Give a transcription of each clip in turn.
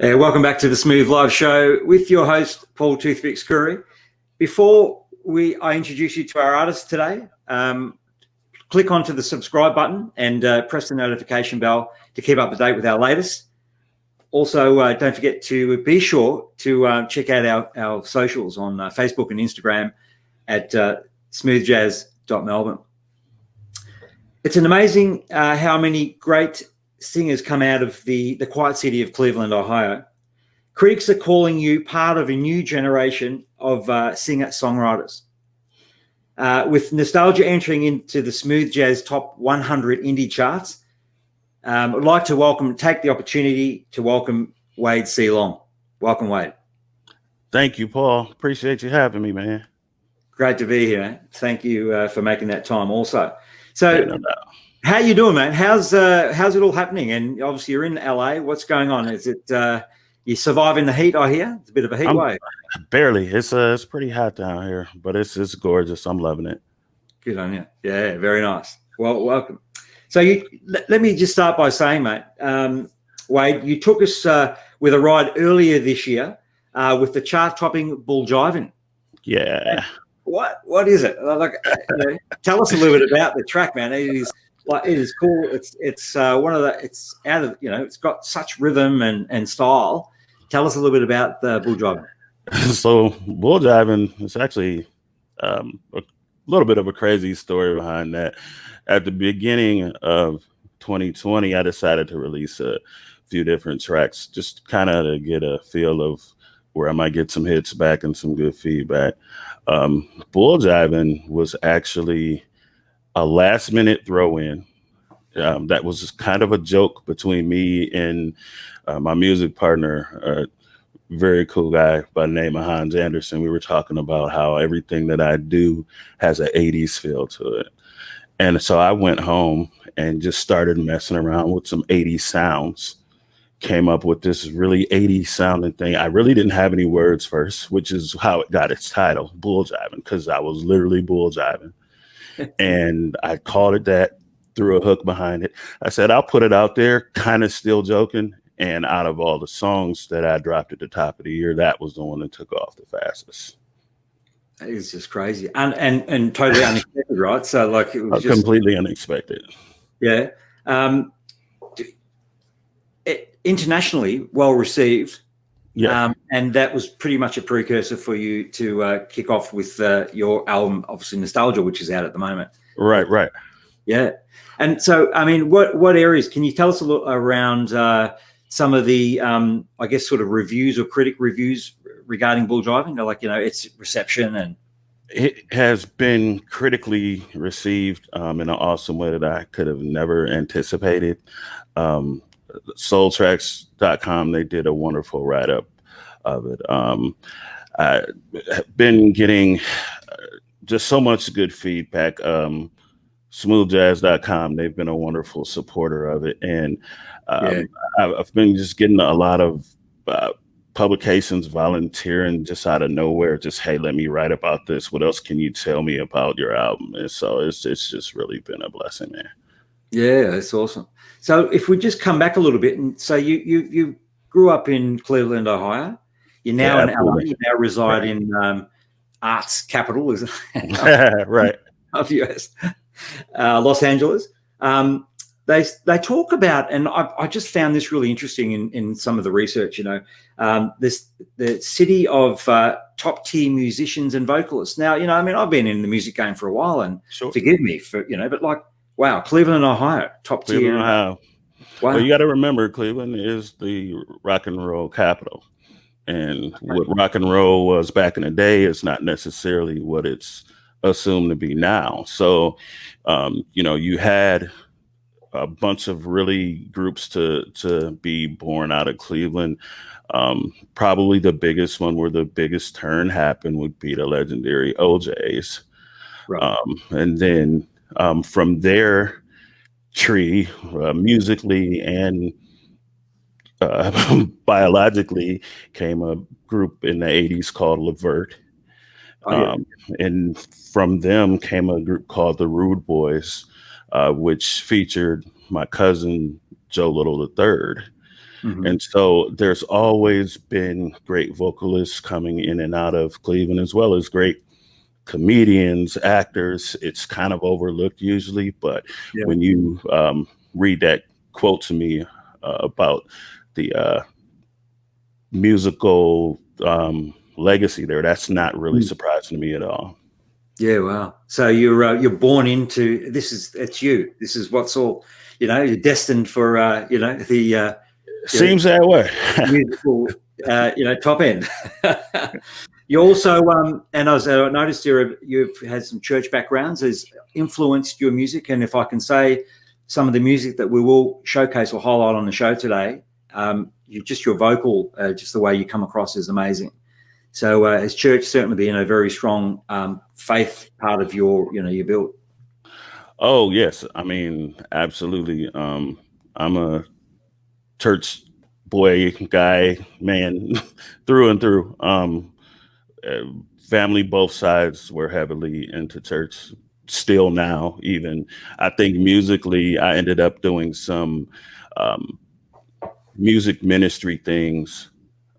Welcome back to the Smooth Live Show with your host, Paul Toothpicks Curry. Before I introduce you to our artist today, click onto the subscribe button and press the notification bell to keep up to date with our latest. Also, don't forget to be sure to check out our socials on Facebook and Instagram at SmoothJazz.Melbourne. It's an amazing how many great singers come out of the quiet city of Cleveland, Ohio. Critics are calling you part of a new generation of singer-songwriters. With nostalgia entering into the Smooth Jazz Top 100 indie charts, I'd like to take the opportunity to welcome Wade.C.Long. Welcome, Wade. Thank you, Paul. Appreciate you having me, man. Great to be here. For making that time also. So, how you doing, man? How's it all happening? And obviously you're in LA. What's going on? Is it you surviving the heat? I hear it's a bit of a heat wave. Barely. It's pretty hot down here, but it's gorgeous. I'm loving it. Good on you. Yeah, very nice. Well, welcome. So let me just start by saying, mate, Wade, you took us with a ride earlier this year with the chart-topping Bulljivin. Yeah. And what is it? Tell us a little bit about the track, man. It is cool. It's one of the. It's out of It's got such rhythm and style. Tell us a little bit about the Bulljivin. So Bulljivin is actually a little bit of a crazy story behind that. At the beginning of 2020, I decided to release a few different tracks, just kind of to get a feel of where I might get some hits back and some good feedback. Bulljivin was actually a last-minute throw-in. That was kind of a joke between me and my music partner, a very cool guy by the name of Hans Anderson. We were talking about how everything that I do has an 80s feel to it. And so I went home and just started messing around with some 80s sounds. Came up with this really 80s sounding thing. I really didn't have any words first, which is how it got its title, Bulljivin, because I was literally bulljiving. And I called it that, threw a hook behind it. I said, I'll put it out there, kind of still joking. And out of all the songs that I dropped at the top of the year, that was the one that took off the fastest. It's just crazy and totally unexpected, right? So like it was just completely unexpected. Yeah. Internationally well received. Yeah. And that was pretty much a precursor for you to kick off with your album, obviously Nostalgia, which is out at the moment. Right. Yeah. And so, I mean, what areas can you tell us a little around some of the, I guess, sort of reviews or critic reviews regarding Bulljivin, its reception? And it has been critically received in an awesome way that I could have never anticipated. Soultracks.com, they did a wonderful write-up of it. I've been getting just so much good feedback. SmoothJazz.com, they've been a wonderful supporter of it. And I've been just getting a lot of publications volunteering just out of nowhere. Just, hey, let me write about this. What else can you tell me about your album? And so it's just really been a blessing, man. Yeah, that's awesome. So if we just come back a little bit, and so you grew up in Cleveland, Ohio. You're now in LA. You now reside in arts capital, is it? Right. Of US, Los Angeles. They talk about, and I just found this really interesting in some of the research. The city of top tier musicians and vocalists. Now, I've been in the music game for a while, and forgive me for but wow, Cleveland, Ohio, top tier. Cleveland, Ohio. Wow. Well, you got to remember, Cleveland is the rock and roll capital, and what rock and roll was back in the day is not necessarily what it's assumed to be now. So, you had a bunch of really groups to be born out of Cleveland. Probably the biggest one where the biggest turn happened would be the legendary OJs. Right. And then from their tree, musically and biologically, came a group in the 80s called Levert. And from them came a group called the Rude Boys, which featured my cousin Joe Little III. Mhm. And so there's always been great vocalists coming in and out of Cleveland, as well as great comedians, actors. It's kind of overlooked usually, but Yeah. when you read that quote to me about the musical legacy there, that's not really surprising to me at all. Yeah, wow. So you're born into this. It's you. This is what's all, you're destined for the Seems that way. musical top end. You also and I noticed you've had some church backgrounds has influenced your music, and if I can say, some of the music that we will showcase or highlight on the show today, your vocal, just the way you come across is amazing. So has church certainly been a very strong faith part of your build? Oh yes, I mean absolutely. I'm a church boy, guy, man, through and through. Family, both sides were heavily into church. Still now, even I think musically, I ended up doing some music ministry things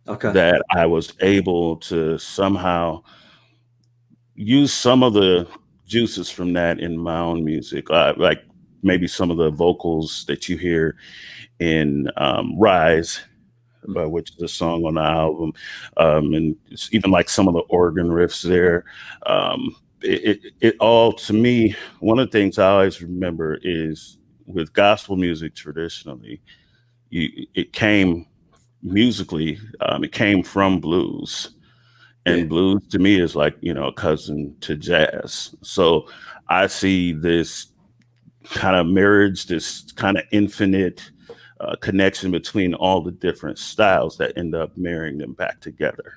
that I was able to somehow use some of the juices from that in my own music, like maybe some of the vocals that you hear in Rise, which is a song on the album, and it's even like some of the organ riffs there. It all, to me, one of the things I always remember is with gospel music traditionally, it came musically, it came from blues. And blues to me is like, a cousin to jazz. So I see this kind of marriage, this kind of infinite connection between all the different styles that end up marrying them back together.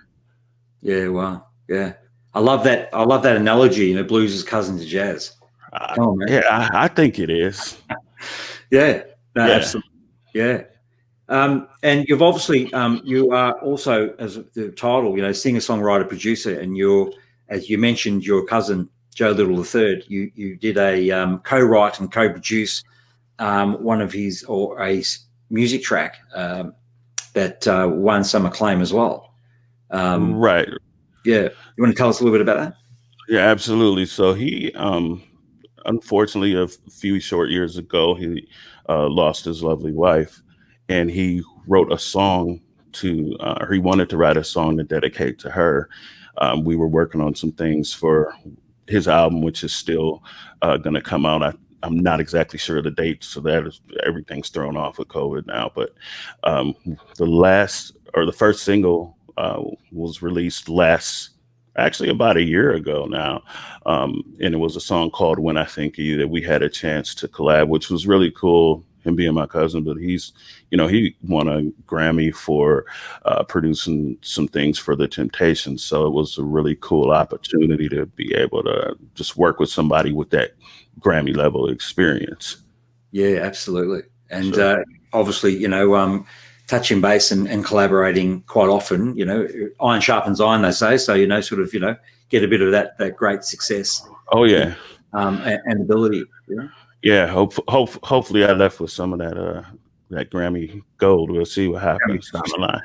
Yeah, wow. Yeah. I love that. I love that analogy, blues is cousin to jazz. Come on, man. Yeah, I think it is. Yeah. No, Yeah. absolutely. Yeah. And you've obviously, you are also, as the title, singer, songwriter, producer, and as you mentioned, your cousin Joe Little III. You did a co-write and co-produce one of his or a music track that won some acclaim as well. Right. Yeah, you want to tell us a little bit about that? Yeah, absolutely. So he, unfortunately, a few short years ago, he lost his lovely wife. And he wrote a song or he wanted to write a song to dedicate to her. We were working on some things for his album, which is still going to come out. I'm not exactly sure of the date, so everything's thrown off with COVID now. But the first single was released actually about a year ago now. And it was a song called When I Think of You that we had a chance to collab, which was really cool. Him being my cousin, but he won a Grammy for producing some things for The Temptations. So it was a really cool opportunity to be able to just work with somebody with that Grammy level experience. Yeah, absolutely. And obviously, touching base and collaborating quite often, iron sharpens iron, they say. So, get a bit of that great success. Oh, yeah. And ability. Yeah, hopefully I left with some of that Grammy gold. We'll see what happens down the line.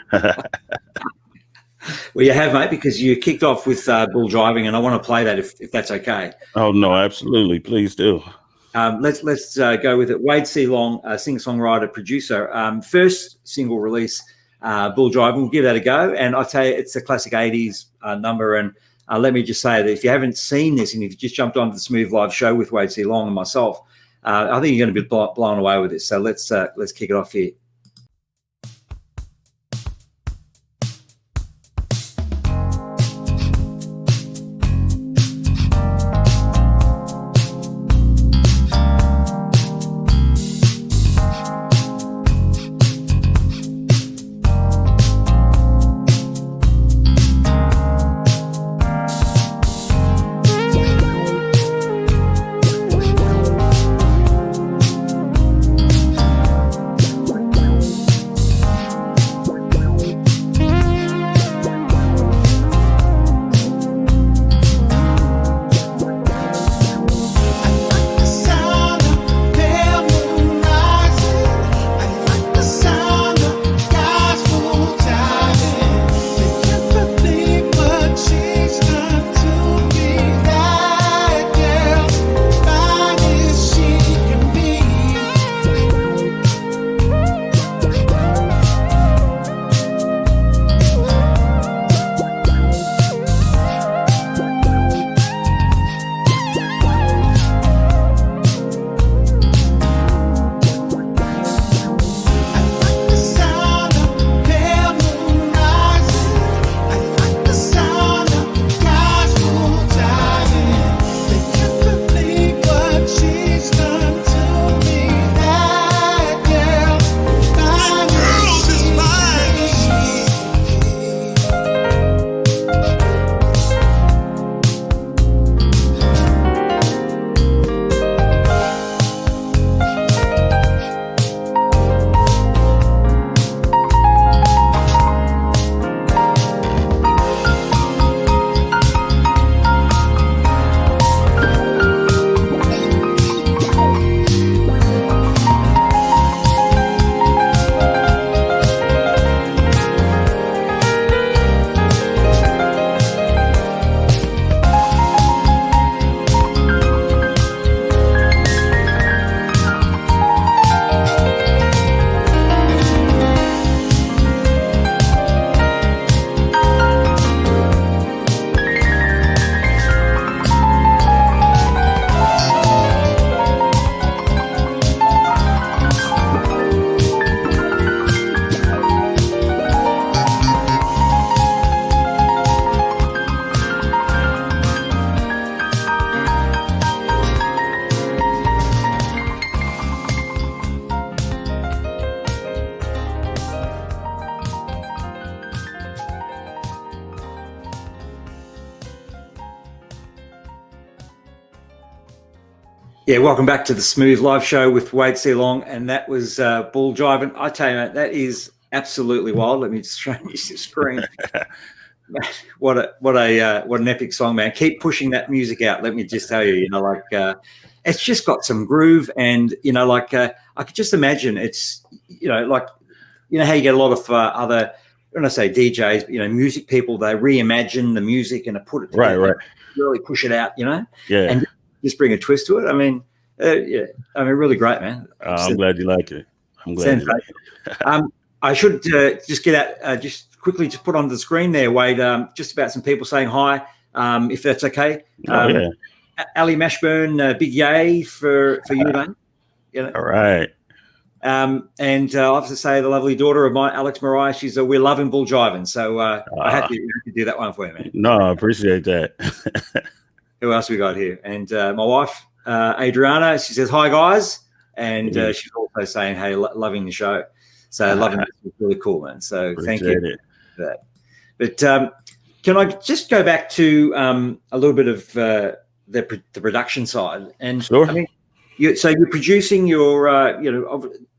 Well, you have, mate, because you kicked off with Bulljivin, and I want to play that if that's okay. Oh no, absolutely, please do. Let's go with it. Wade.C.Long, singer-songwriter, producer. First single release, Bulljivin. We'll give that a go, and I tell you, it's a classic '80s number. And let me just say that if you haven't seen this, and if you just jumped onto the Smooth Live show with Wade.C.Long and myself, I think you're going to be blown away with this. So let's kick it off here. Yeah, welcome back to the Smooth Live Show with Wade.C.Long, and that was Bulljivin. I tell you, mate, that is absolutely wild. Let me just change the screen. What an epic song, man! Keep pushing that music out. Let me just tell you, it's just got some groove, and I could just imagine it's how you get a lot of other, when I say DJs, music people, they reimagine the music and put it together, Right. really push it out, Yeah. and just bring a twist to it. I mean, really great, man. I'm glad you like it. I'm glad you like it. I should just get out, just quickly just put on the screen there, Wade, just about some people saying hi, if that's okay. Yeah. Ali Mashburn, big yay for you, mate. All right. And I have to say, the lovely daughter of mine, Alex Mariah, we're loving Bulljivin. So I had to do that one for you, man. No, I appreciate that. Who else we got here? And my wife, Adriana, she says, hi, guys. And she's also saying, hey, loving the show. So loving it. It's really cool, man. So thank you for that. But can I just go back to a little bit of the production side? And sure. I mean, so you're producing your,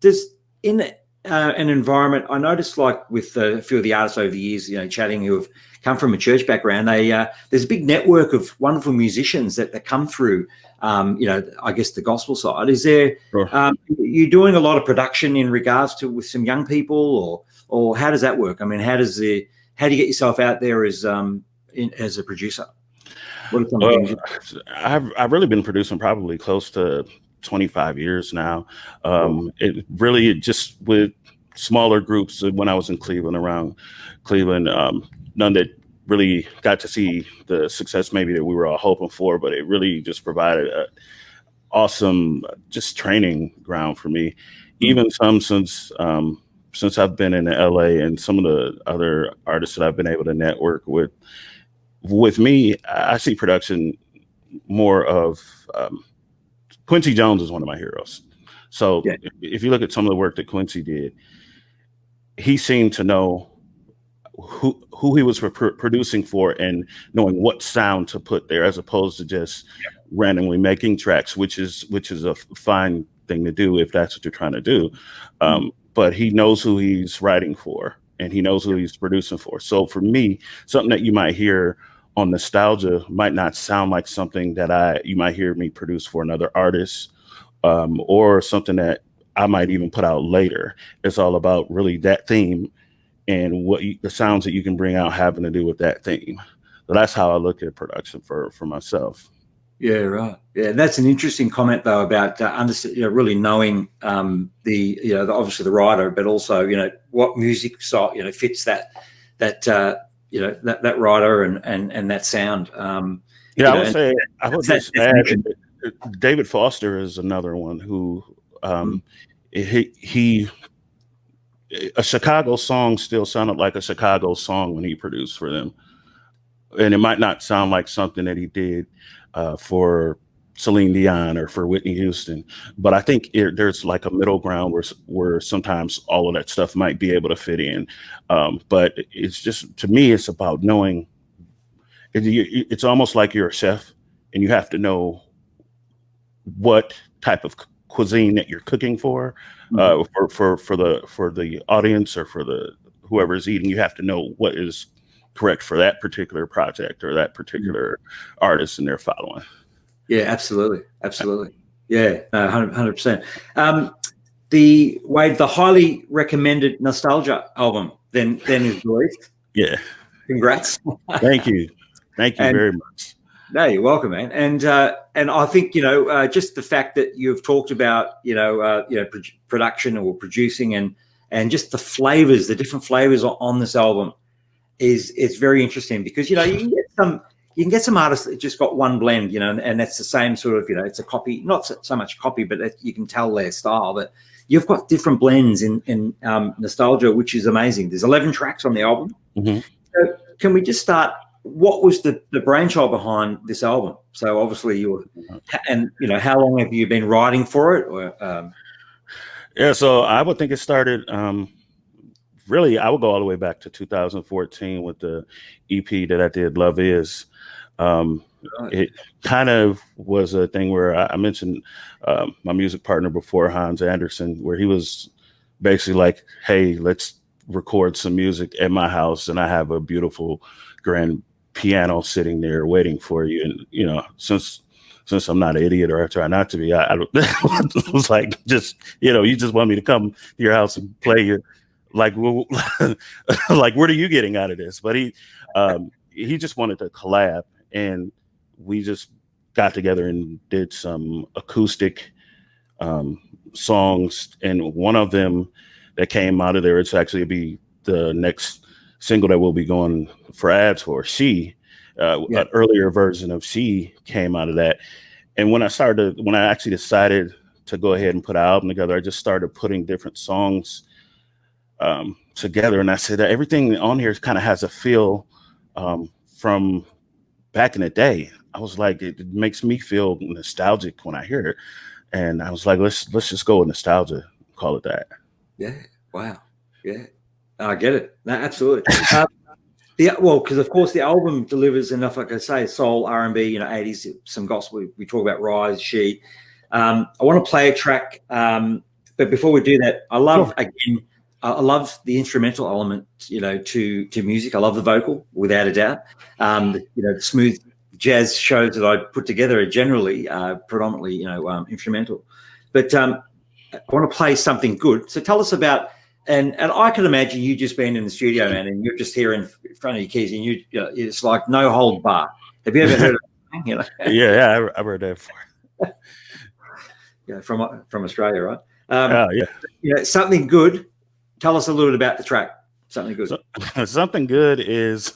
does in an environment, I noticed, like with a few of the artists over the years, chatting, who have come from a church background, there's a big network of wonderful musicians that come through, I guess the gospel side. Is there, Sure. You doing a lot of production in regards to with some young people, or how does that work? I mean, how do you get yourself out there as a producer? What are some things I've really been producing probably close to 25 years now. It really just with smaller groups when I was in Cleveland, around Cleveland, none that really got to see the success maybe that we were all hoping for, but it really just provided a awesome just training ground for me. Even since I've been in LA, and some of the other artists that I've been able to network with me, I see production more of Quincy Jones is one of my heroes. So if you look at some of the work that Quincy did, he seemed to know who he was producing for and knowing what sound to put there, as opposed to just randomly making tracks, which is a fine thing to do if that's what you're trying to do. But he knows who he's writing for, and he knows who he's producing for. So for me, something that you might hear on Nostalgia might not sound like something that you might hear me produce for another artist, or something that I might even put out later. It's all about really that theme and the sounds that you can bring out having to do with that theme. So that's how I look at production for myself. Yeah, right. Yeah, that's an interesting comment though about really knowing obviously the writer, but also what music style fits that writer and that sound. I would just add, David Foster is another one who a Chicago song still sounded like a Chicago song when he produced for them. And it might not sound like something that he did for Celine Dion or for Whitney Houston, but I think there's like a middle ground where sometimes all of that stuff might be able to fit in. But it's just, to me, it's about knowing. It's almost like you're a chef, and you have to know what type of cuisine that you're cooking for the audience, or for the whoever's eating. You have to know what is correct for that particular project or that particular artist and their following. Yeah, absolutely. Yeah, 100%. The highly recommended Nostalgia album then is released. Yeah, congrats. Thank you very much. No, you're welcome, man. And I think just the fact that you've talked about production or producing and just the different flavors on this album is very interesting, because you can get some artists that just got one blend, and that's the same sort of it's a copy, not so much copy, but you can tell their style. But you've got different blends in Nostalgia, which is amazing. There's 11 tracks on the album. Mm-hmm. So can we just start? What was the brainchild behind this album? So obviously how long have you been writing for it? Or so I would think it started. Really, I would go all the way back to 2014 with the EP that I did, Love Is. Right. It kind of was a thing where I mentioned my music partner before, Hans Anderson, where he was basically like, "Hey, let's record some music at my house, and I have a beautiful grand piano sitting there waiting for you." And since I'm not an idiot, or I try not to be, I was like, just you just want me to come to your house and play your like, well, like, what are you getting out of this? But he just wanted to collab, and we just got together and did some acoustic songs, and one of them that came out of there, it's actually be the next single that we'll be going for ads for. An earlier version of She came out of that. And when I actually decided to go ahead and put an album together, I just started putting different songs together, and I said that everything on here kind of has a feel from back in the day. I was like, it makes me feel nostalgic when I hear it, and I was like, let's just go with nostalgia, call it that. Yeah. Wow. Yeah. I get it. No, absolutely. Because of course the album delivers enough, like I say, soul, R&B, 80s, some gospel. We talk about Rise, She. I want to play a track, but before we do that, I love the instrumental element, to music. I love the vocal, without a doubt. The smooth jazz shows that I put together are generally predominantly, instrumental. But I want to play something good. So tell us about. And I can imagine you just being in the studio, man, and you're just here in front of your keys, and it's like no hold bar. Have you ever heard of that? Yeah, I've heard that before. From Australia, right? Yeah. Something good. Tell us a little bit about the track. Something good. Something good is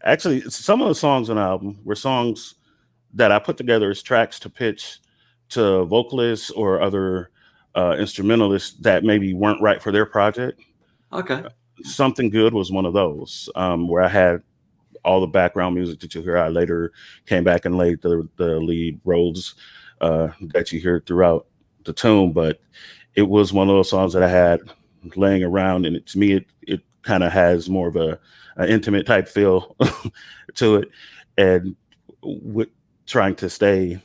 actually some of the songs on the album were songs that I put together as tracks to pitch to vocalists or other instrumentalists that maybe weren't right for their project. Okay. Something Good was one of those where I had all the background music that you hear. I later came back and laid the lead roles that you hear throughout the tune, but it was one of those songs that I had laying around, and to me, it kind of has more of an intimate type feel to it, and with trying to stay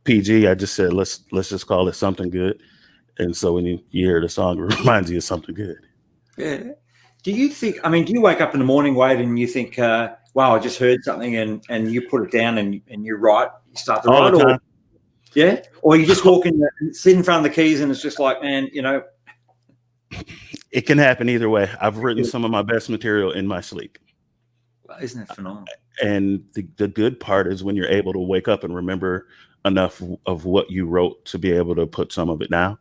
PG, I just said let's just call it Something Good, and so when you hear the song, it reminds you of something good. Yeah. Do you think? I mean, do you wake up in the morning, Wade, and you think, "Wow, I just heard something," and you put it down and you write, you start to write, or yeah, or you just walk in, sit in front of the keys, and it's just like, man, It can happen either way. I've written some of my best material in my sleep. Isn't that phenomenal? And the good part is when you're able to wake up and remember enough of what you wrote to be able to put some of it down.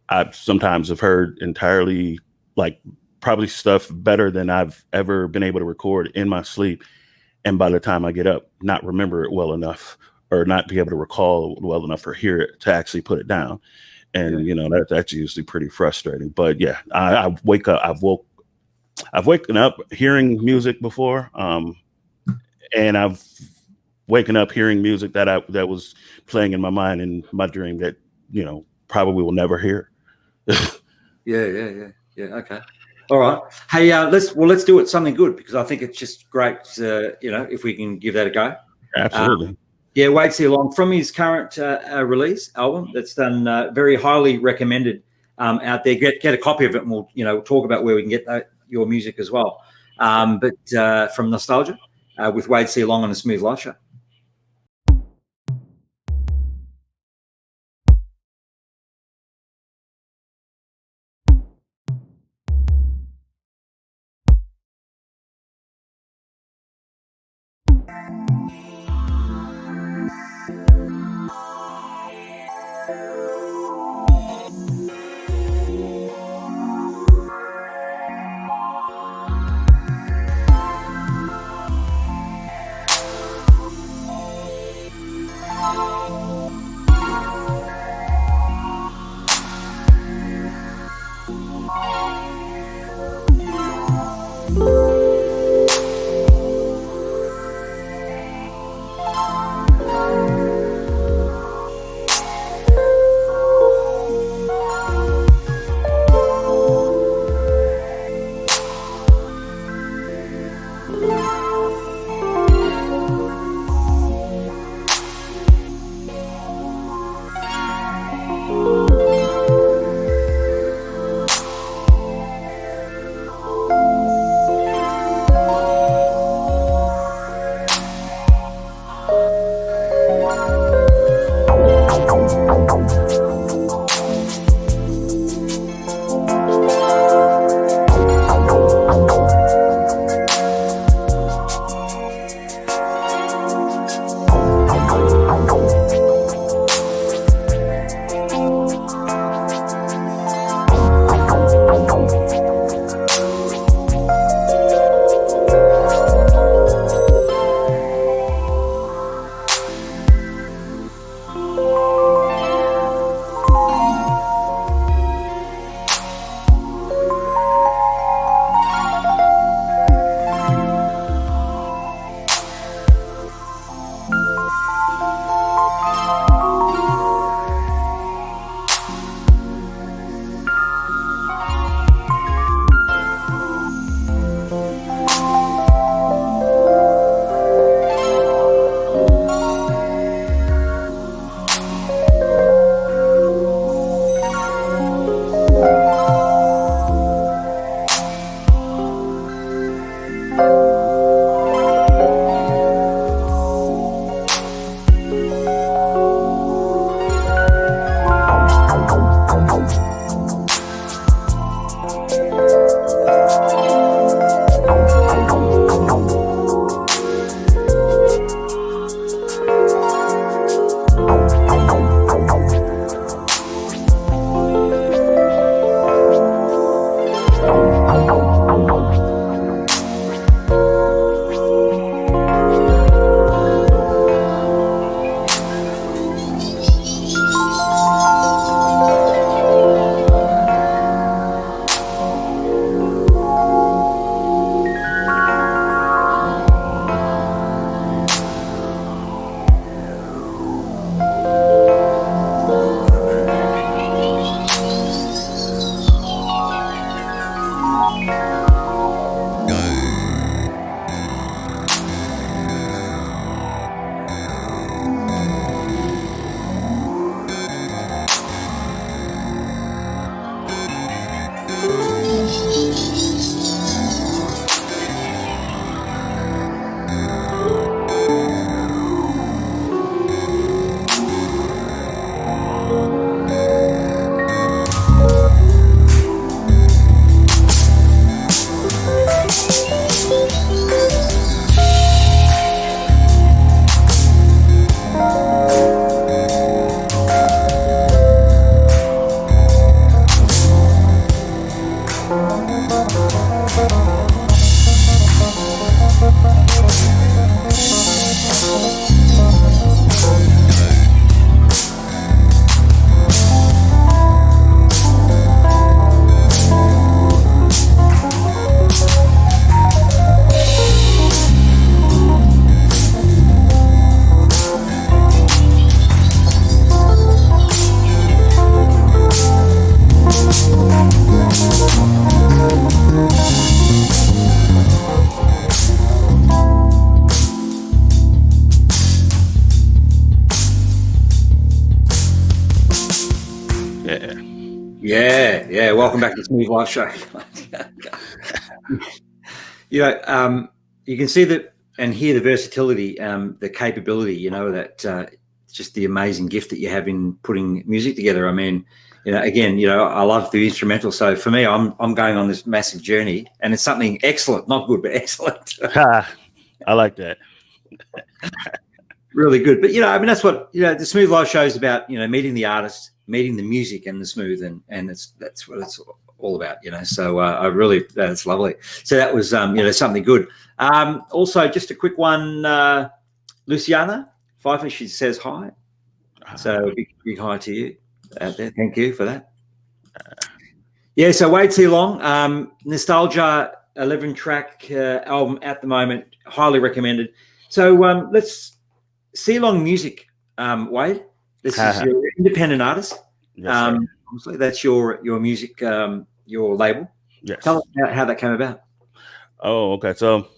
I sometimes have heard entirely, like, probably stuff better than I've ever been able to record in my sleep. And by the time I get up, not remember it well enough, or not be able to recall well enough or hear it to actually put it down. And that's usually pretty frustrating. But yeah, I wake up. I've woken up hearing music before, and I've waken up hearing music that was playing in my mind in my dream that probably will never hear. Yeah. Okay. All right. Hey, let's do it. Something good, because I think it's just great. If we can give that a go. Absolutely. Wade.C.Long, from his current release album that's done very highly recommended out there. Get a copy of it, and we'll talk about where we can get your music as well. But from Nostalgia with Wade.C.Long on the Smooth Life Show. Yeah. Welcome back to the Smooth Life Show. You can see that and hear the versatility, the capability, that just the amazing gift that you have in putting music together. I mean, again, I love the instrumental. So for me, I'm going on this massive journey, and it's something excellent, not good, but excellent. I like that. Really good. But, that's what, the Smooth Life Show is about, meeting the artist, meeting the music and the smooth, and that's what it's all about, So that's lovely. So that was, something good. Also, just a quick one, Luciana Pfeiffer, she says hi. So big hi to you out there. Thank you for that. Yeah, so Wade.C.Long, Nostalgia 11-track album at the moment, highly recommended. So let's C.Long Music, Wade. This is your independent artist. Yes, obviously, that's your music, your label. Yes. Tell us how that came about. Oh, okay. So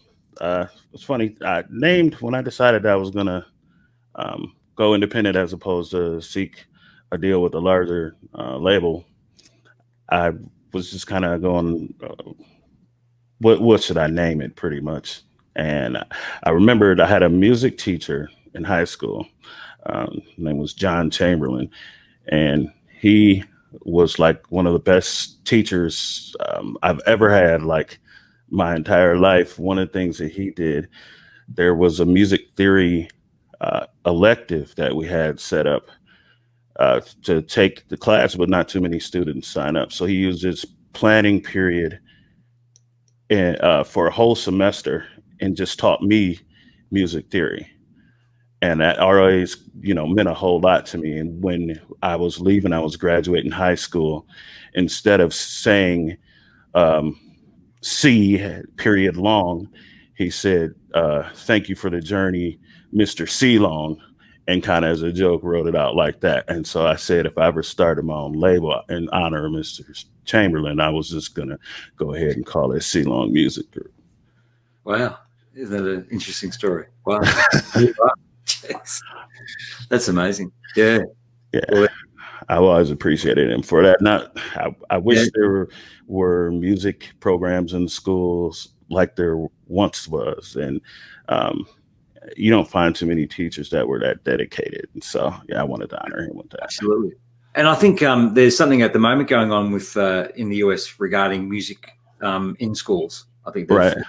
it's funny. I named when I decided that I was gonna go independent as opposed to seek a deal with a larger label. I was just kind of going, what should I name it, pretty much. And I remembered I had a music teacher in high school. His name was John Chamberlain, and he was like one of the best teachers I've ever had, like my entire life. One of the things that he did, there was a music theory elective that we had set up to take the class, but not too many students sign up. So he used his planning period for a whole semester and just taught me music theory. And that always, meant a whole lot to me. And when I was leaving, I was graduating high school, instead of saying C period long, he said, thank you for the journey, Mr. C.Long, and kind of as a joke wrote it out like that. And so I said, if I ever started my own label in honor of Mr. Chamberlain, I was just going to go ahead and call it C.Long Music Group. Wow. Isn't that an interesting story? Wow. That's amazing. Yeah. Well, I've always appreciated him for that. I wish there were music programs in schools like there once was. And you don't find too many teachers that were that dedicated. And so, I wanted to honor him with that. Absolutely. And I think there's something at the moment going on with in the US regarding music in schools. I think that's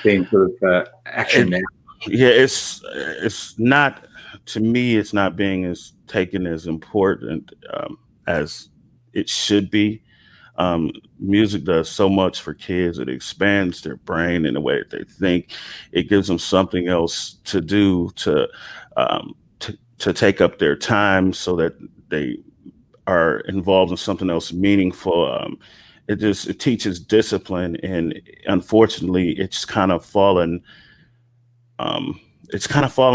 being sort of action now. Yeah, it's not, to me, it's not being as taken as important as it should be. Music does so much for kids. It expands their brain in the way that they think. It gives them something else to do to take up their time so that they are involved in something else meaningful. It teaches discipline, and unfortunately, it's kind of fallen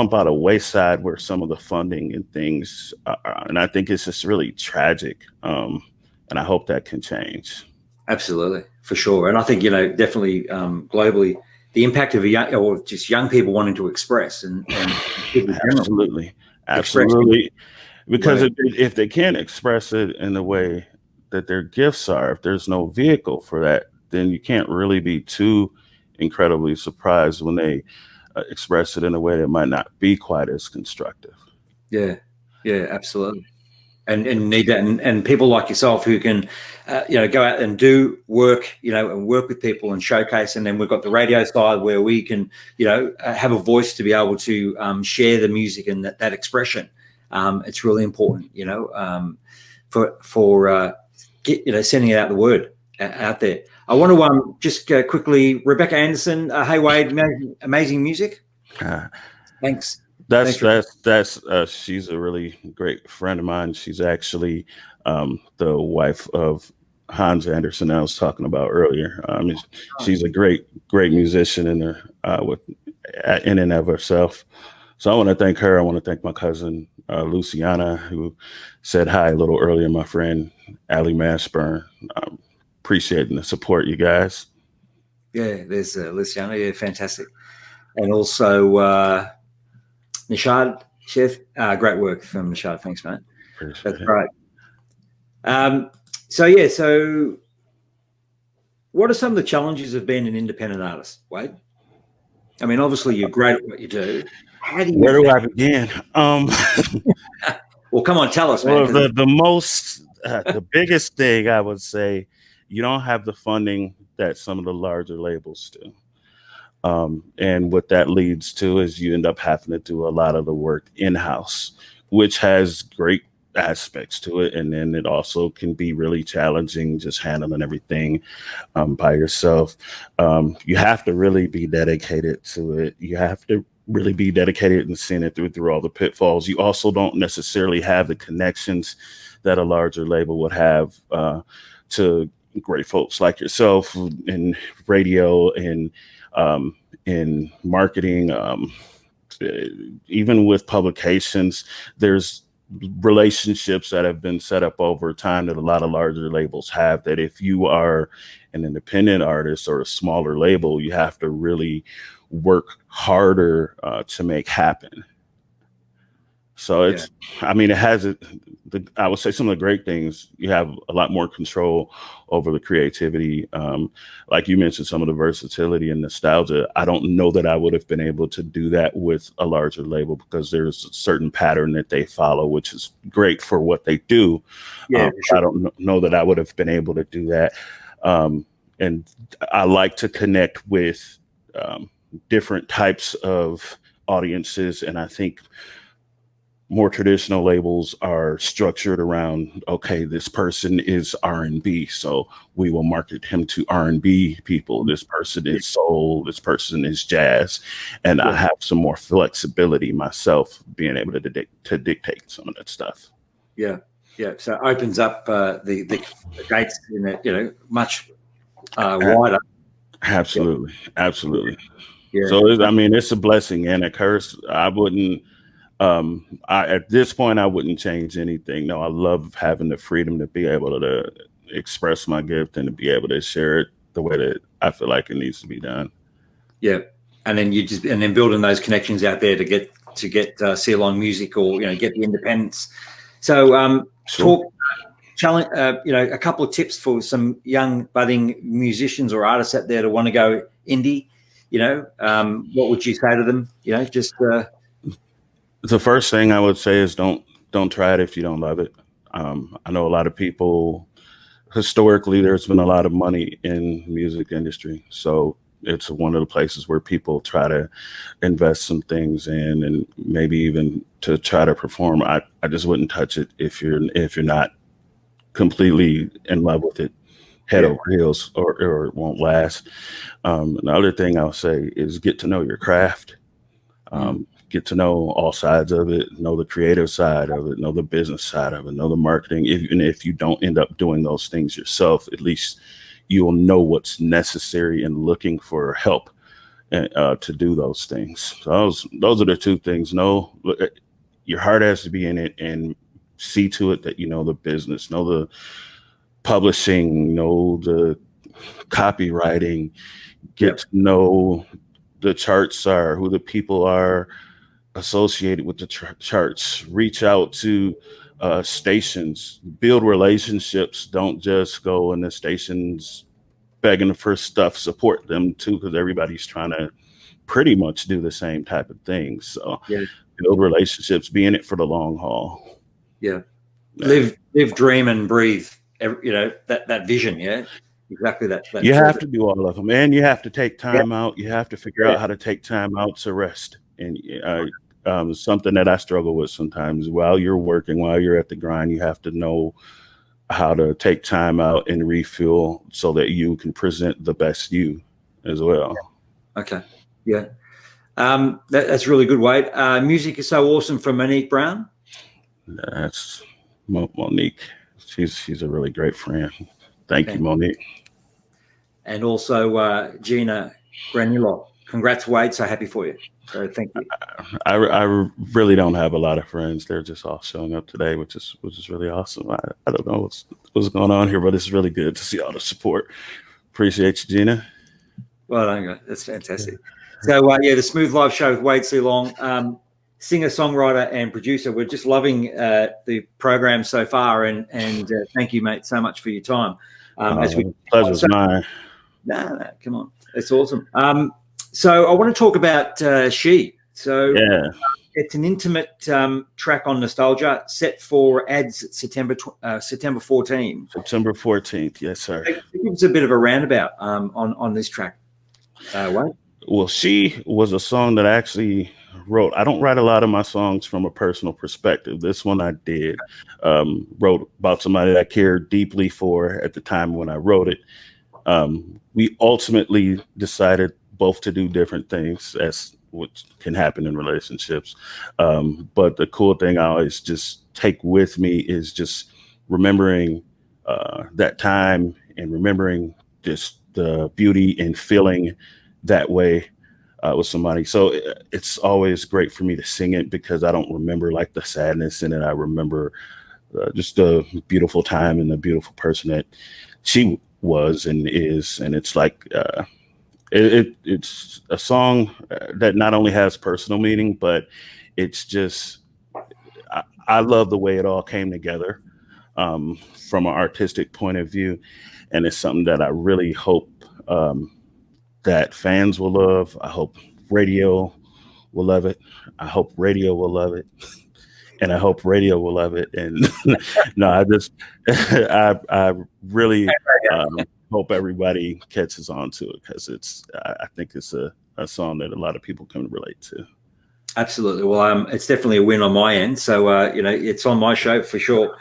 by the wayside where some of the funding and things are, and I think it's just really tragic. And I hope that can change. Absolutely, for sure. And I think, definitely globally, the impact of young people wanting to express and absolutely. Because if they can't express it in the way that their gifts are, if there's no vehicle for that, then you can't really be too incredibly surprised when they express it in a way that might not be quite as constructive. Yeah, absolutely. And need that, and people like yourself who can, go out and do work, and work with people and showcase. And then we've got the radio side where we can, have a voice to be able to share the music and that expression. It's really important, for sending out the word out there. I want to just quickly, Rebecca Anderson. Hey Wade, amazing music. Thanks. She's a really great friend of mine. She's actually the wife of Hans Anderson I was talking about earlier. She's a great musician in and of herself. So I want to thank her. I want to thank my cousin Luciana, who said hi a little earlier. My friend Ali Mashburn. Appreciating the support, you guys. Yeah, there's Luciana. Yeah, fantastic. And also Nishad Chef. Great work from Nishad. Thanks, mate. That's great. So what are some of the challenges of being an independent artist, Wade? I mean, obviously you're great at what you do. Where do I begin? Well, come on, tell us, man. Well, the biggest thing I would say, you don't have the funding that some of the larger labels do. And what that leads to is you end up having to do a lot of the work in-house, which has great aspects to it. And then it also can be really challenging just handling everything by yourself. You have to really be dedicated to it. You have to really be dedicated and seeing it through all the pitfalls. You also don't necessarily have the connections that a larger label would have to great folks like yourself in radio and in marketing, even with publications. There's relationships that have been set up over time that a lot of larger labels have, that if you are an independent artist or a smaller label, you have to really work harder to make happen. So it's, I mean, it has I would say some of the great things, you have a lot more control over the creativity. Like you mentioned, some of the versatility and nostalgia. I don't know that I would have been able to do that with a larger label because there's a certain pattern that they follow, which is great for what they do. Yeah, sure. I don't know that I would have been able to do that. And I like to connect with different types of audiences. And I think more traditional labels are structured around, okay, this person is R&B, so we will market him to R&B people. This person is soul, this person is jazz. And I have some more flexibility myself, being able to dictate some of that stuff. Yeah. Yeah. So it opens up the gates in it, much wider. Absolutely. Absolutely. Yeah. So, I mean, it's a blessing and a curse. I wouldn't, at this point, I wouldn't change anything. No, I love having the freedom to be able to express my gift and to be able to share it the way that I feel like it needs to be done. Yeah. And then building those connections out there to get C.Long music or, get the independence. So, sure. Challenge, a couple of tips for some young budding musicians or artists out there to want to go indie, what would you say to them? The first thing I would say is don't try it if you don't love it. I know a lot of people, historically, there's been a lot of money in music industry. So it's one of the places where people try to invest some things in and maybe even to try to perform. I just wouldn't touch it if you're not completely in love with it, head over heels, or it won't last. Another thing I'll say is get to know your craft. Get to know all sides of it, know the creative side of it, know the business side of it, know the marketing. Even if you don't end up doing those things yourself, at least you will know what's necessary and looking for help to do those things. So those are the two things. Your heart has to be in it, and see to it that you know the business, know the publishing, know the copywriting, get to know the charts are, who the people are associated with the charts, reach out to stations, build relationships. Don't just go in the stations begging for stuff, support them too, because everybody's trying to pretty much do the same type of things. So build relationships, be in it for the long haul. Yeah. Live, dream, and breathe, that vision. Yeah. Exactly that. You have to do all of them, and you have to take time out. You have to figure out how to take time out to rest. And something that I struggle with sometimes, while you're working, while you're at the grind, you have to know how to take time out and refuel so that you can present the best you as well. Okay. Yeah. That's really good, Wade. Music is so awesome from Monique Brown. That's Monique. She's a really great friend. Thank you, Monique. And also Gina Granulot. Congrats, Wade. So happy for you. So thank you. I really don't have a lot of friends. They're just all showing up today, which is really awesome. I don't know what's going on here, but it's really good to see all the support. Appreciate you, Gina. Well, that's fantastic. So the Smooth Live Show with Wade.C.Long, singer, songwriter, and producer. We're just loving the program so far, and thank you, mate, so much for your time. Pleasure's mine. No, come on, it's awesome. So I want to talk about She. So it's an intimate track on Nostalgia, set for ads September 14. September 14th, yes, sir. Give us a bit of a roundabout on this track. Wade? Well, She was a song that I actually wrote. I don't write a lot of my songs from a personal perspective. This one I did. Wrote about somebody that I cared deeply for at the time when I wrote it. We ultimately decided both to do different things, as what can happen in relationships. But the cool thing I always just take with me is just remembering that time and remembering just the beauty in feeling that way with somebody. So it's always great for me to sing it because I don't remember like the sadness in it. I remember just the beautiful time and the beautiful person that she was and is. And it's like, it's a song that not only has personal meaning, but it's just, I love the way it all came together from an artistic point of view. And it's something that I really hope that fans will love. I hope radio will love it. I hope radio will love it. And I hope radio will love it. And no, I really hope everybody catches on to it because I think it's a song that a lot of people can relate to. Absolutely. Well, it's definitely a win on my end. So, it's on my show for sure.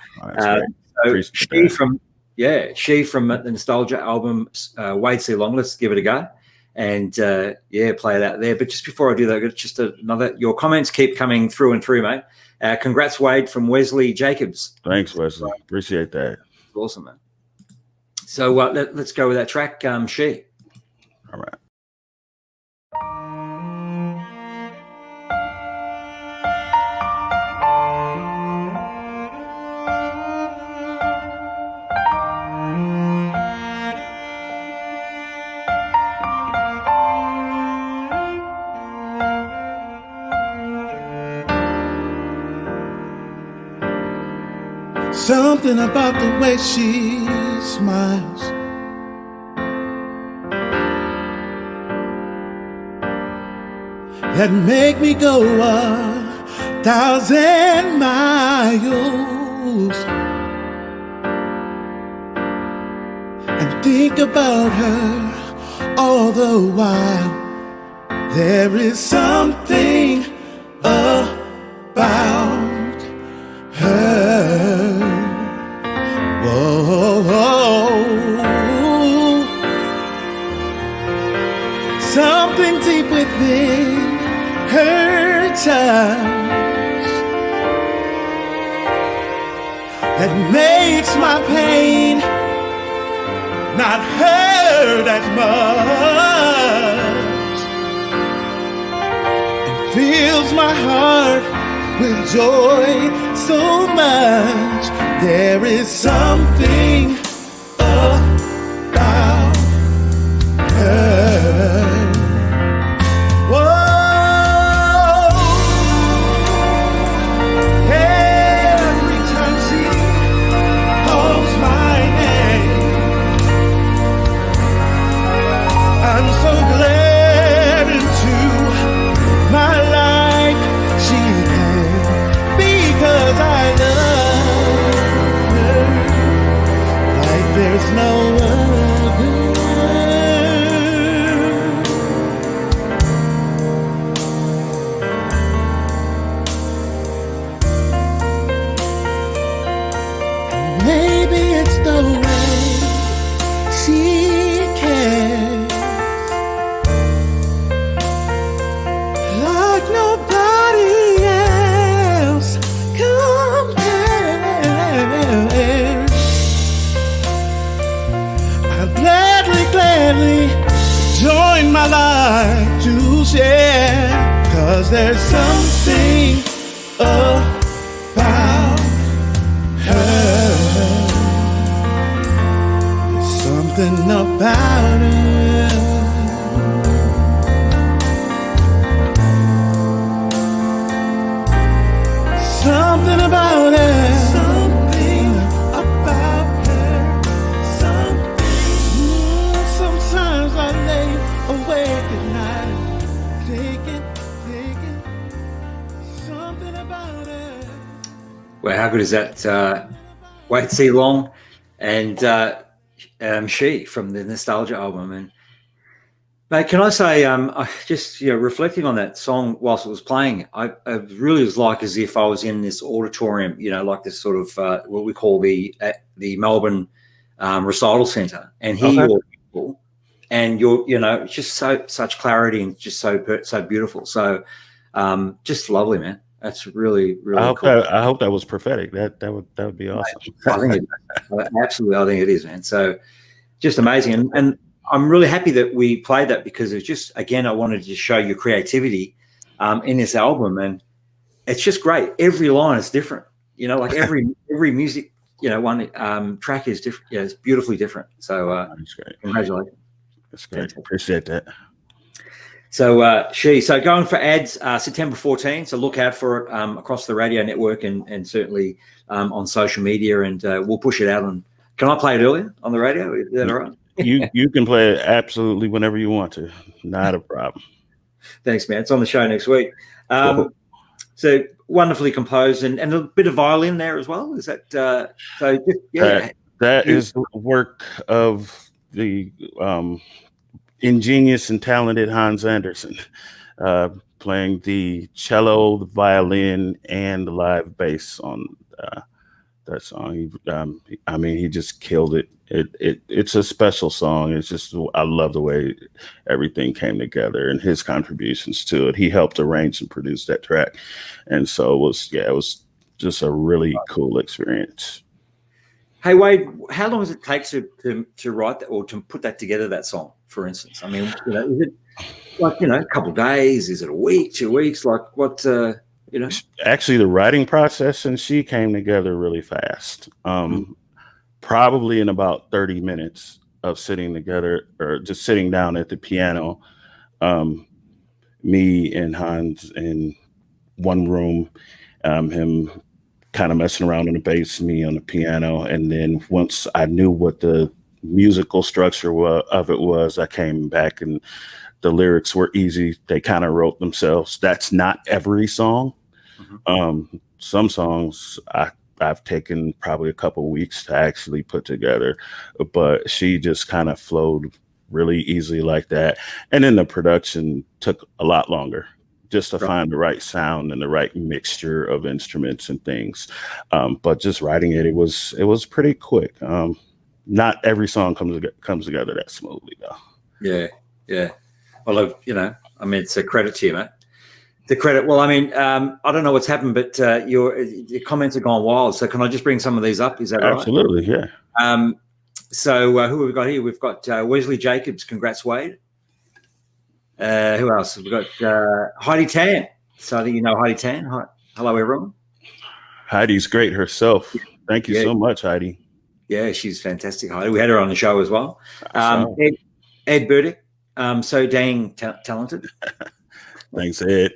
She from the Nostalgia album, Wade.C.Long. Let's give it a go. And play it out there. But just before I do that, just your comments keep coming through and through, mate. Congrats, Wade, from Wesley Jacobs. Thanks, Wesley. Appreciate that. Awesome, man. So let's go with that track, She. All right. Something about the way she smiles that make me go 1,000 miles and think about her all the while. There is something about her. Something deep within her touch that makes my pain not hurt as much and fills my heart with joy so much. There is something about her. Whoa. Every time she calls my name, I'm so glad into my life she came because I love her. I like to share, 'cause there's something about her. There's something about her. Something about her. Something about her. Something. Sometimes I lay awake at night thinking something about her. Well, how good is that? Wade.C.Long and She from the Nostalgia album. And mate, can I say, I just reflecting on that song whilst it was playing, I really was like as if I was in this auditorium, like this sort of what we call the Melbourne recital centre, and hear your people, and it's just such clarity and just so beautiful. So just lovely, man. That's really cool. I hope that was prophetic. That would be awesome. I think absolutely. I think it is, man. So just amazing, and I'm really happy that we played that, because it's just, again, I wanted to show your creativity in this album, and it's just great. Every line is different, like every music, one track is different. Yeah, it's beautifully different. So that's great. Congratulations. That's great. Appreciate that. So so going for ads September 14. So look out for it across the radio network and certainly on social media, and we'll push it out on. Can I play it earlier on the radio? Is that all right? You can play it absolutely whenever you want to. Not a problem. Thanks, man. It's on the show next week. Cool. So wonderfully composed, and a bit of violin there as well. Is that so? Just, yeah. That is the work of the ingenious and talented Hans Anderson, playing the cello, the violin, and the live bass on that song. He just killed it. It's a special song. It's just, I love the way everything came together and his contributions to it. He helped arrange and produce that track, and so it was just a really cool experience. Hey Wade, how long does it take to write that, or to put that together, that song, for instance? I mean, is it like a couple of days? Is it a week, 2 weeks? Like what? Actually, the writing process and She came together really fast. Probably in about 30 minutes of sitting together, or just sitting down at the piano, me and Hans in one room, him kind of messing around on the bass, me on the piano. And then once I knew what the musical structure of it was, I came back, and the lyrics were easy. They kind of wrote themselves. That's not every song. Some songs I've taken probably a couple of weeks to actually put together, but She just kind of flowed really easily like that. And then the production took a lot longer, just to find the right sound and the right mixture of instruments and things. But just writing it was pretty quick. Not every song comes together that smoothly, though. Yeah. Well, it's a credit to you, mate. The credit. Well, I don't know what's happened, but your comments have gone wild. So can I just bring some of these up? Is that right? Absolutely, yeah. So who have we got here? We've got Wesley Jacobs. Congrats, Wade. Who else? We've got Heidi Tan. So I think you know Heidi Tan. Hi. Hello, everyone. Heidi's great herself. Thank you so much, Heidi. Yeah, she's fantastic, Heidi. We had her on the show as well. Ed Burdick. So dang talented. Thanks, Ed.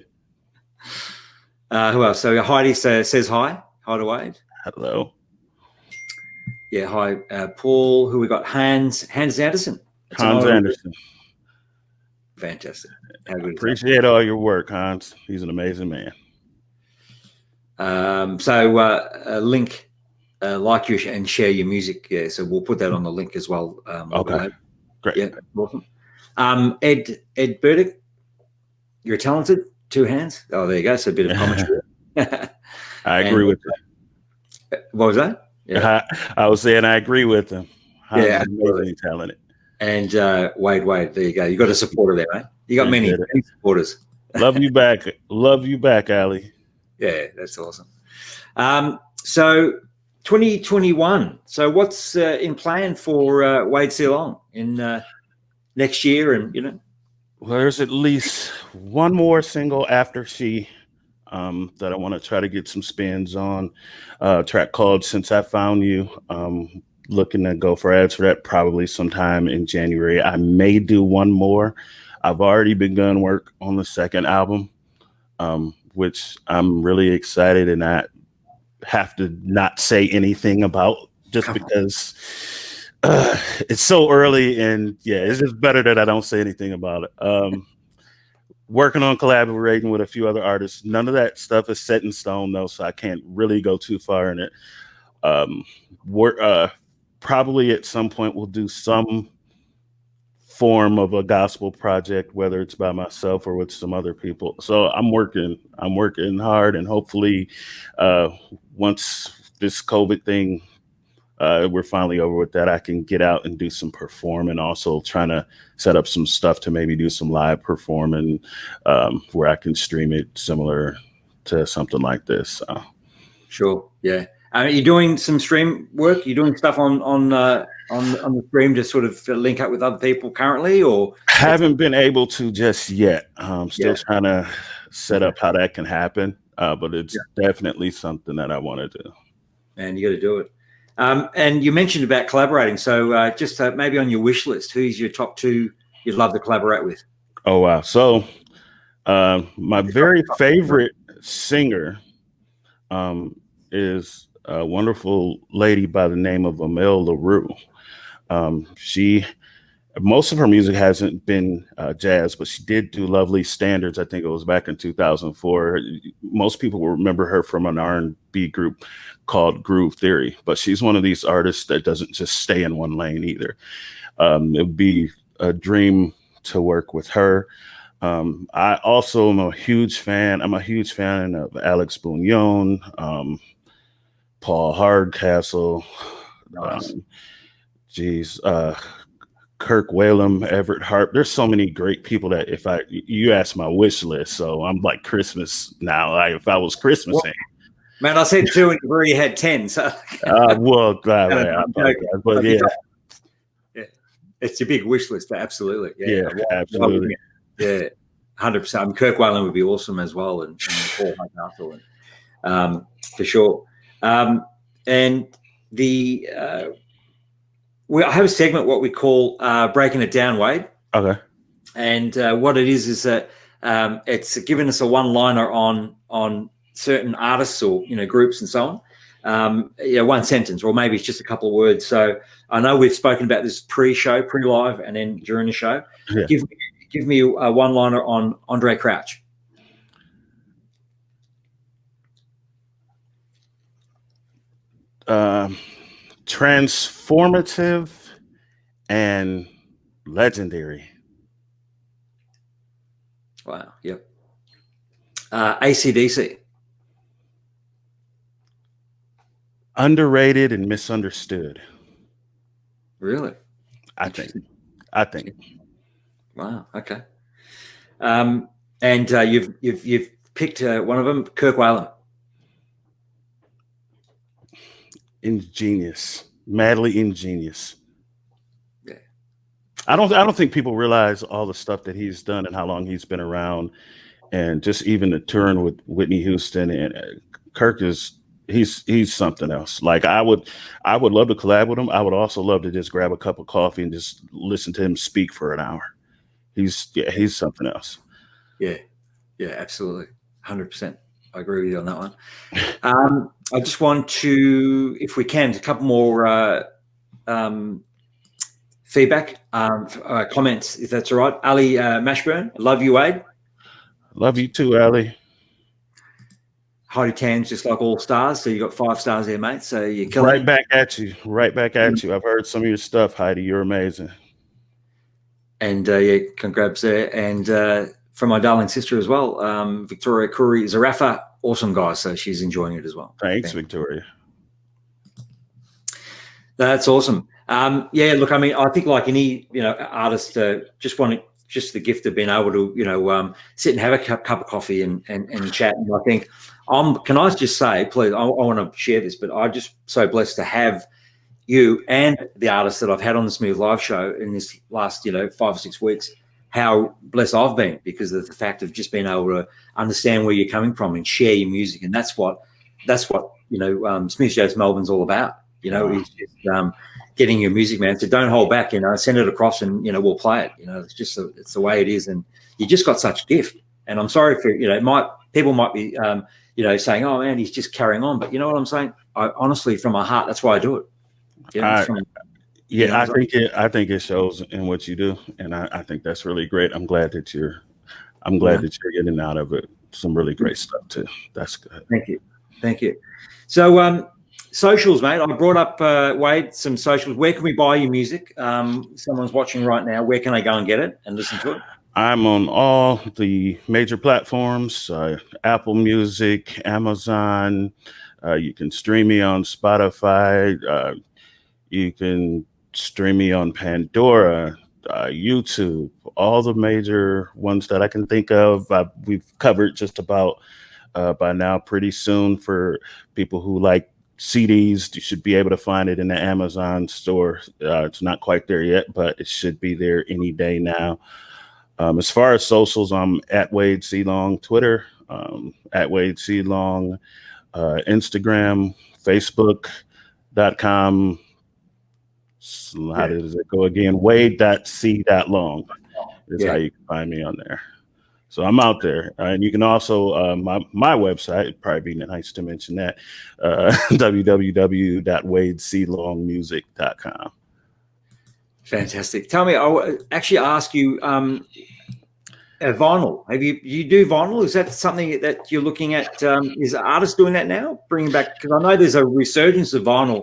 Who else? So Heidi says hi. Hi to Wade. Hello. Yeah, hi, Paul. Who we got? Hans Anderson. Hans Anderson. Fantastic. Appreciate all your work, Hans. He's an amazing man. Link, like you and share your music. Yeah, so we'll put that on the link as well. Okay. Great. Yeah, awesome. Ed Burdick, you're talented. 2 hands. Oh, there you go. So a bit of commentary. I agree with you. What was that? Yeah. I was saying I agree with him. Yeah, amazingly talented. And Wade, there you go. You got a supporter there, mate. You got many supporters. Love you back. Love you back, Ali. Yeah, that's awesome. So 2021. So what's in plan for Wade.C.Long in next year? And Well, there's at least one more single after she that I want to try to get some spins on. A track called Since I Found You. Looking to go for ads for that probably sometime in January. I may do one more. I've already begun work on the second album, which I'm really excited, and I have to not say anything about just because it's so early, and yeah, it's just better that I don't say anything about it. Working on collaborating with a few other artists. None of that stuff is set in stone though, so I can't really go too far in it. We're probably at some point we'll do some form of a gospel project, whether it's by myself or with some other people. So I'm working hard, and hopefully once this COVID thing we're finally over with that, I can get out and do some performing, also trying to set up some stuff to maybe do some live performing where I can stream it similar to something like this. Sure. Yeah. You're doing some stream work. You're doing stuff on the stream to sort of link up with other people currently, or haven't been able to just yet. Still trying to set up how that can happen, but it's definitely something that I want to do. And you got to do it. And you mentioned about collaborating. So just maybe on your wish list, who's your top two you'd love to collaborate with? Oh, wow. So my very favorite singer is a wonderful lady by the name of Amel LaRue. Most of her music hasn't been jazz, but she did do Lovely Standards. I think it was back in 2004. Most people will remember her from an R&B group called Groove Theory, but she's one of these artists that doesn't just stay in one lane either. It would be a dream to work with her. I also am a huge fan. I'm a huge fan of Alex Bugnon, Paul Hardcastle, Nice. Kirk Whalum, Everett Harp. There's so many great people that you ask my wish list, so I'm like Christmas now. If I was Christmasing. Man, I said 2 and you've already had 10. So well, glad I apologize, but yeah, it's a big wish list. Absolutely, yeah, absolutely, yeah, 100%. I mean, Kirk Whalum would be awesome as well, and Paul Hardcastle, and for sure. And I have a segment what we call breaking it down, Wade. Okay. And what it is that it's given us a one-liner on certain artists or groups and so on. One sentence, or maybe it's just a couple of words. So I know we've spoken about this pre-show, pre-live, and then during the show. Yeah. Give me a one-liner on Andre Crouch. Transformative and legendary. Wow. Yep. AC/DC. Underrated and misunderstood. Really? I think. Wow. Okay. And you've picked one of them, Kirk Whalum. Ingenious, madly ingenious. Yeah. I don't think people realize all the stuff that he's done and how long he's been around, and just even the touring with Whitney Houston and Kirk he's something else. Like I would love to collab with him. I would also love to just grab a cup of coffee and just listen to him speak for an hour. He's something else. Yeah, absolutely, 100%. I agree with you on that one. I just want to, if we can, a couple more feedback, comments, if that's all right. Ali Mashburn, love you, Wade. Love you too, Ali. Heidi Tan's just like all stars, so you got 5 stars there, mate. So you're killing right back at you. I've heard some of your stuff, Heidi. You're amazing. And congrats there. And from my darling sister as well, Victoria Curry Zarafa, awesome guy. So she's enjoying it as well. Thanks, Victoria. That's awesome. Look, I mean, I think like any artist, just the gift of being able to sit and have a cup of coffee and chat. And I think can I just say, please, I want to share this, but I'm just so blessed to have you and the artists that I've had on the Smooth Live show in this last 5 or 6 weeks. how blessed I've been because of the fact of just being able to understand where you're coming from and share your music. And that's what Smooth Jazz Melbourne's all about. It's just getting your music, man. So don't hold back. Send it across, and we'll play it. It's the way it is, and you just got such gift. And I'm sorry for people might be saying, oh man, he's just carrying on, but you know what I'm saying? I honestly, from my heart, that's why I do it. I think it shows in what you do, and I think that's really great. I'm glad that you're getting out of it some really great stuff too. That's good. Thank you. So socials, mate. I brought up Wade some socials. Where can we buy your music? Someone's watching right now. Where can they go and get it and listen to it? I'm on all the major platforms: Apple Music, Amazon. You can stream me on Spotify. You can stream me on Pandora, YouTube, all the major ones that I can think of. We've covered just about by now. Pretty soon, for people who like CDs, you should be able to find it in the Amazon store. It's not quite there yet, but it should be there any day now. As far as socials, I'm at Wade.C.Long, Twitter, at Wade.C.Long, Instagram, Facebook.com. How does it go again? Wade.C.Long is how you can find me on there. So I'm out there. And you can also, my website, it'd probably be nice to mention that, www.wadeclongmusic.com. Fantastic. Tell me, I'll actually ask you, vinyl. You do vinyl? Is that something that you're looking at? Is artists doing that now? Bringing back, because I know there's a resurgence of vinyl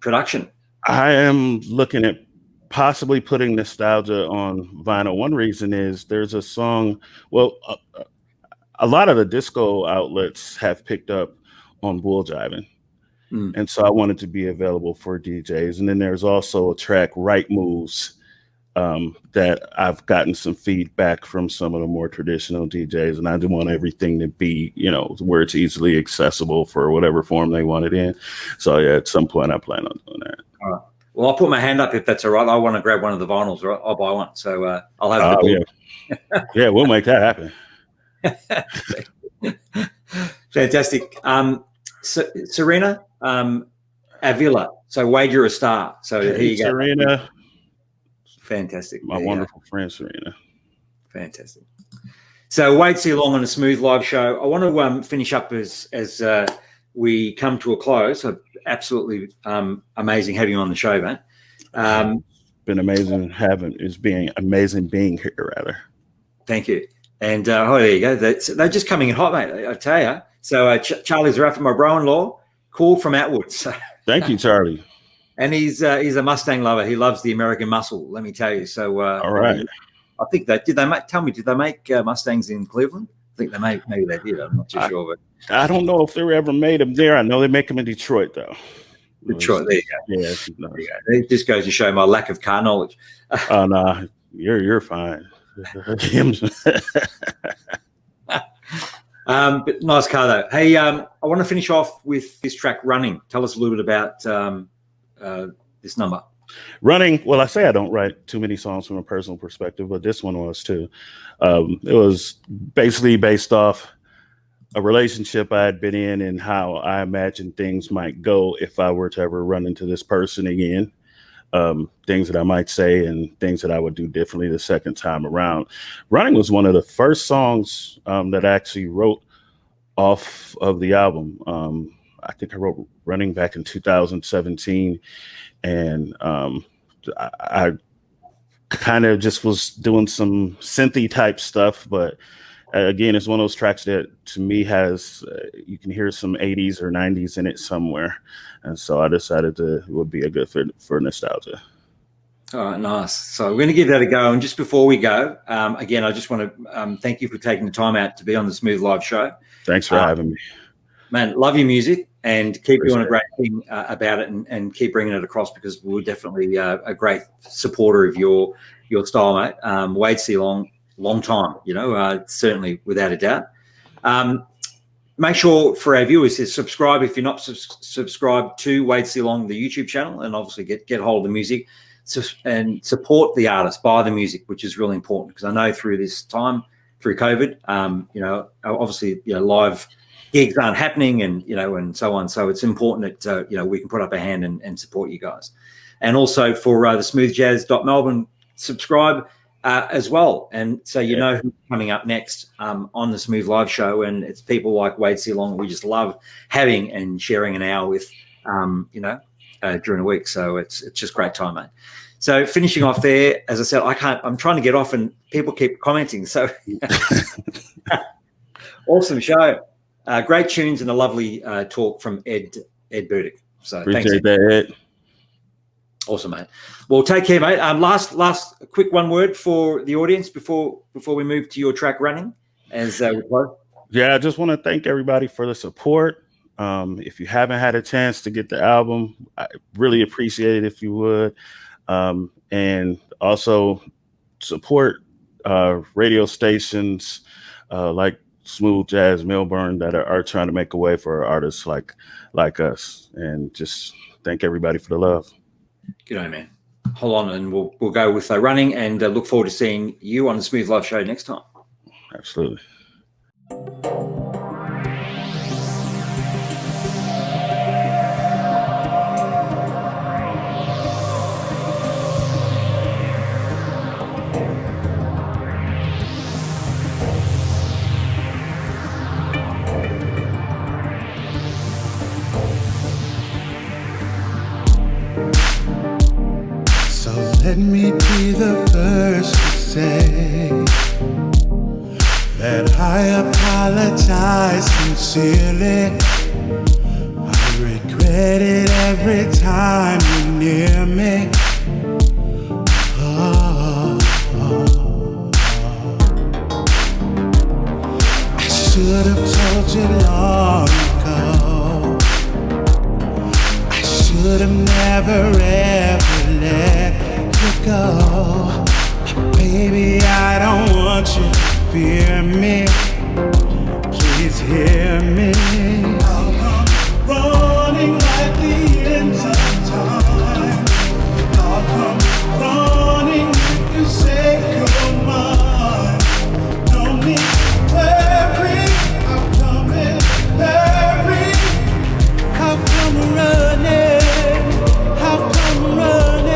production. I am looking at possibly putting nostalgia on vinyl. One reason is there's a song. Well, a lot of the disco outlets have picked up on Bulljivin. And so I wanted to be available for DJs. And then there's also a track, Right Moves, that I've gotten some feedback from some of the more traditional DJs. And I do want everything to be, where it's easily accessible for whatever form they want it in. So yeah, at some point I plan on doing that. All right. Well, I'll put my hand up if that's all right. I want to grab one of the vinyls, or I'll buy one. So I'll have the yeah, we'll make that happen. Fantastic. Serena Avila. So Wade, you're a star. So here you go. Serena. Fantastic. My wonderful friend, Serena. Fantastic. So Wade.C.Long on a Smooth Live show. I want to finish up as we come to a close. So absolutely amazing having you on the show, man. Been amazing being here, rather. Thank you. And there you go. They're just coming in hot, mate. I tell you. So Charlie's Rafa, my bro-in-law, called from Atwood. So, thank you, Charlie. And he's a Mustang lover. He loves the American muscle. Let me tell you. So all right. I think did they make Mustangs in Cleveland? I think maybe they did. I'm not too sure. But I don't know if they ever made them there. I know they make them in Detroit, though. Detroit, there you go. Yeah, there you go. It just goes to show my lack of car knowledge. Oh no, you're fine. But nice car though. Hey, I want to finish off with this track, Running. Tell us a little bit about this number. Running. Well, I say I don't write too many songs from a personal perspective, but this one was too. It was basically based off a relationship I had been in and how I imagined things might go if I were to ever run into this person again. Things that I might say and things that I would do differently the second time around. Running was one of the first songs that I actually wrote off of the album. I think I wrote Running back in 2017, and I kind of just was doing some synthy type stuff, but again, it's one of those tracks that to me has you can hear some 80s or 90s in it somewhere, and so I decided it would be a good fit for nostalgia. All right, nice. So we're going to give that a go. And just before we go, again, I just want to thank you for taking the time out to be on the Smooth Live show. Thanks for having me. Man, love your music and keep doing a great thing about it and keep bringing it across, because we're definitely a great supporter of your style, mate. Wade.C.Long, long time, certainly without a doubt. Make sure for our viewers to subscribe if you're not subscribed to Wade.C.Long, the YouTube channel, and obviously get hold of the music. and support the artist, buy the music, which is really important, because I know through this time, through COVID, obviously, live gigs aren't happening, and and so on. So it's important that we can put up a hand and support you guys, and also for the SmoothJazz.Melbourne, subscribe as well, and so know who's coming up next on the Smooth Live Show, and it's people like Wade.C.Long. We just love having and sharing an hour with, during the week. So it's just great time, mate. So finishing off there, as I said, I'm trying to get off, and people keep commenting. So awesome show. Great tunes and a lovely talk from Ed Burdick. So appreciate that, Ed. Awesome, mate. Well, take care, mate. Last quick one word for the audience before we move to your track Running as we close. Yeah, I just want to thank everybody for the support. If you haven't had a chance to get the album, I really appreciate it if you would. And also support radio stations like Smooth Jazz Melbourne that are trying to make a way for artists like us, and just thank everybody for the love. Good on, man. Hold on, and we'll go with Running, and look forward to seeing you on the Smooth Live Show next time. Absolutely. Let me be the first to say that I apologize sincerely. I regret it every time you're near me. I should have told you long ago. I should have never ever let go. Baby, I don't want you to fear me. Please hear me. I'll come running like the end of time. I'll come running if you say you're mine. Don't need to worry, I'll come in hurry. I'll come running, I'll come running.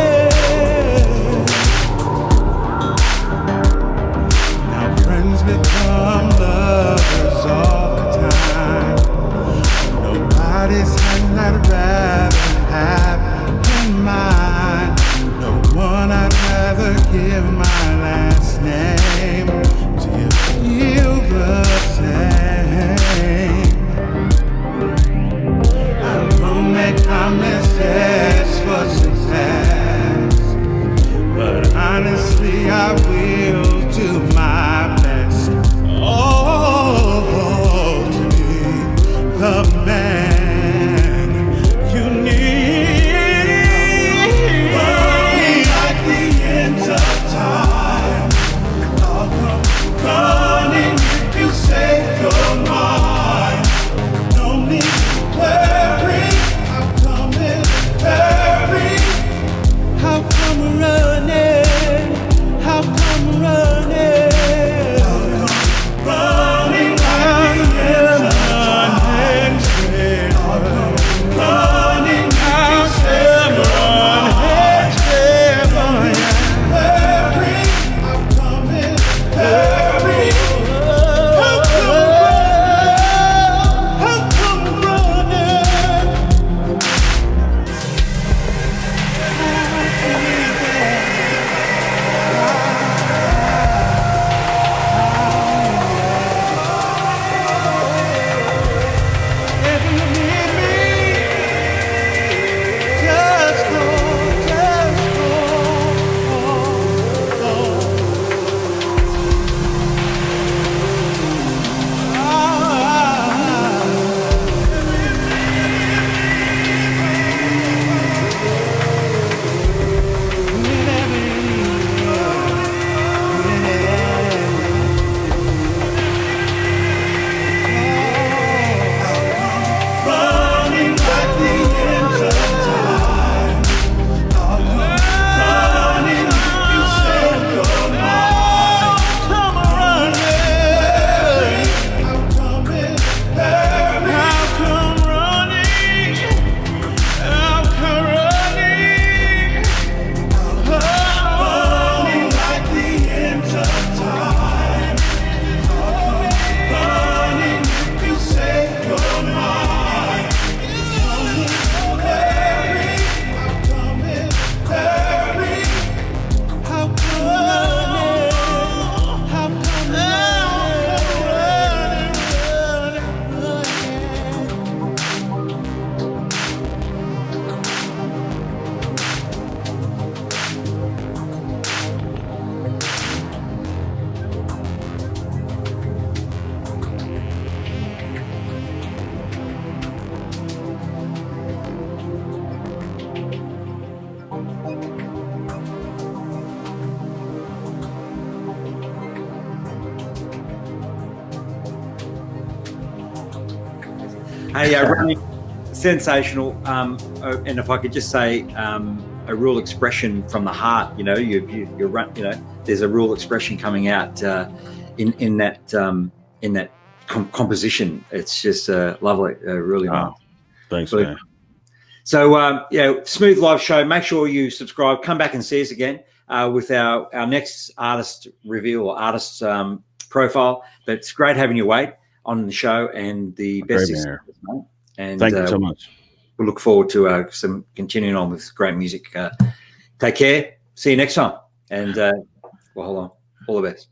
Hey, Ronnie, sensational. And if I could just say a real expression from the heart, you know, you're right. You know, there's a real expression coming out in that composition. It's just lovely, really nice. Thanks, really man. So, Smooth Live Show. Make sure you subscribe. Come back and see us again with our next artist reveal or artist profile. But it's great having you, Wade, on the show, and the best. And thank you so much. We'll look forward to some continuing on with great music. Take care. See you next time. And well, hold on. All the best.